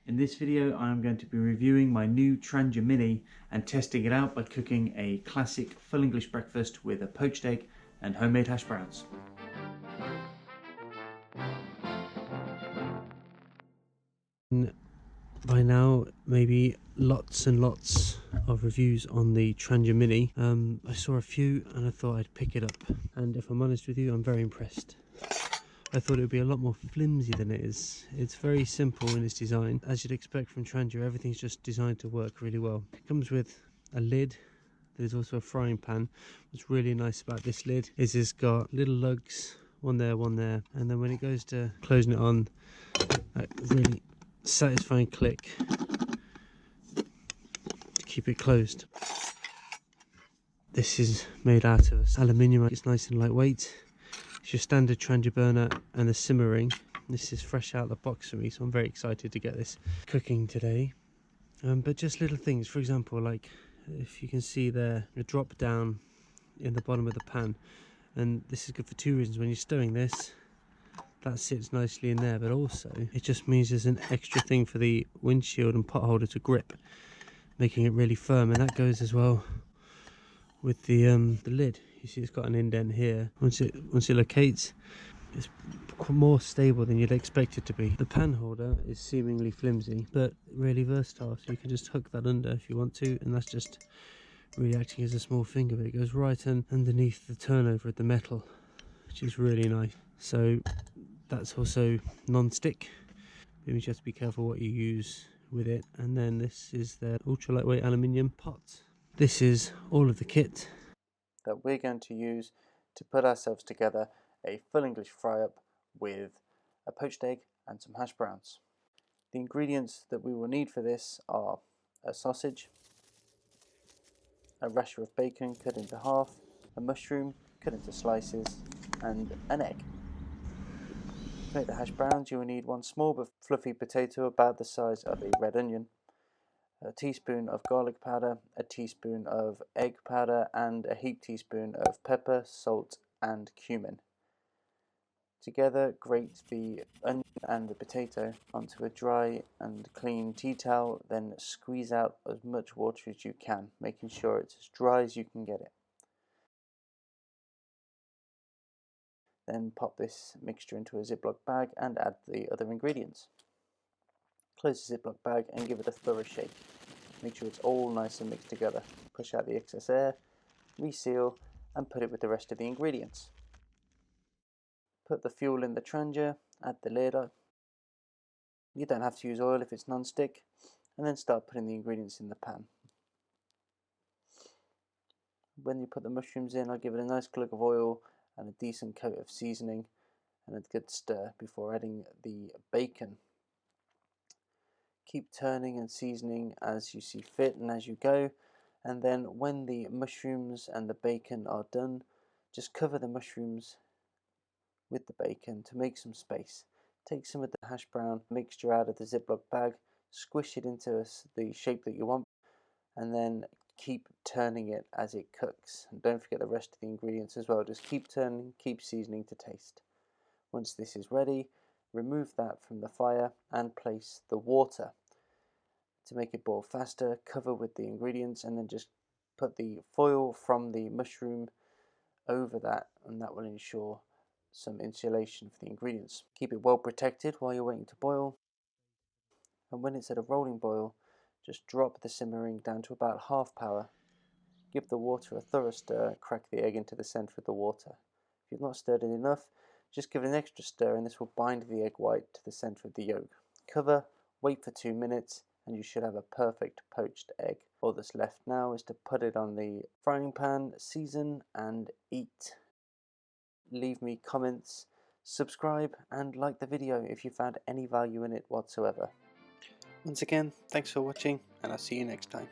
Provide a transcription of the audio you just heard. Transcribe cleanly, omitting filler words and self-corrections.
In this video I am going to be reviewing my new Trangia Mini and testing it out by cooking a classic full English breakfast with a poached egg and homemade hash browns. By now, maybe lots and lots of reviews on the Trangia Mini. I saw a few and I thought I'd pick it up, and if I'm honest with you, I'm very impressed. I thought it would be a lot more flimsy than it is. It's very simple in its design. As you'd expect from Trangia, everything's just designed to work really well. It comes with a lid. There's also a frying pan. What's really nice about this lid is it's got little lugs, one there, and then when it goes to closing it on, that really satisfying click to keep it closed. This is made out of aluminium. It's nice and lightweight. It's your standard Trangia burner and the simmering. This is fresh out of the box for me, so I'm very excited to get this cooking today. But just little things, for example, like if you can see there, a drop down in the bottom of the pan, and this is good for two reasons. When you're stirring this, that sits nicely in there, but also it just means there's an extra thing for the windshield and pot holder to grip, making it really firm, and that goes as well with the lid. You see it's got an indent here. Once it locates, it's more stable than you'd expect it to be. The pan holder is seemingly flimsy but really versatile, so you can just hook that under if you want to, and that's just really acting as a small finger, but it goes right underneath the turnover of the metal, which is really nice. So that's also non-stick. It means you have to be careful what you use with it. And then this is the ultra lightweight aluminium pot. This is all of the kit that we're going to use to put ourselves together a full English fry-up with a poached egg and some hash browns. The ingredients that we will need for this are a sausage, a rasher of bacon cut into half, a mushroom cut into slices, and an egg. To make the hash browns, you will need one small but fluffy potato about the size of a red onion, a teaspoon of garlic powder, a teaspoon of egg powder, and a heaped teaspoon of pepper, salt, and cumin. Together, grate the onion and the potato onto a dry and clean tea towel, then squeeze out as much water as you can, making sure it's as dry as you can get it. Then pop this mixture into a Ziploc bag and add the other ingredients. Close the Ziploc bag and give it a thorough shake. Make sure it's all nice and mixed together. Push out the excess air, reseal, and put it with the rest of the ingredients. Put the fuel in the Trangia, add the lid up. You don't have to use oil if it's non-stick, and then start putting the ingredients in the pan. When you put the mushrooms in, I'll give it a nice glug of oil and a decent coat of seasoning and a good stir before adding the bacon. Keep turning and seasoning as you see fit and as you go, and then when the mushrooms and the bacon are done, just cover the mushrooms with the bacon to make some space. Take some of the hash brown mixture out of the Ziploc bag, squish it into the shape that you want, and then keep turning it as it cooks. And don't forget the rest of the ingredients as well. Just keep turning, keep seasoning to taste. Once this is ready, remove that from the fire and place the water. To make it boil faster, cover with the ingredients and then just put the foil from the mushroom over that, and that will ensure some insulation for the ingredients. Keep it well protected while you're waiting to boil, and when it's at a rolling boil, just drop the simmering down to about half power. Give the water a thorough stir, crack the egg into the centre of the water. If you've not stirred it enough, just give it an extra stir and this will bind the egg white to the centre of the yolk. Cover, wait for 2 minutes, and you should have a perfect poached egg. All that's left now is to put it on the frying pan, season, and eat. Leave me comments, subscribe, and like the video if you found any value in it whatsoever. Once again, thanks for watching, and I'll see you next time.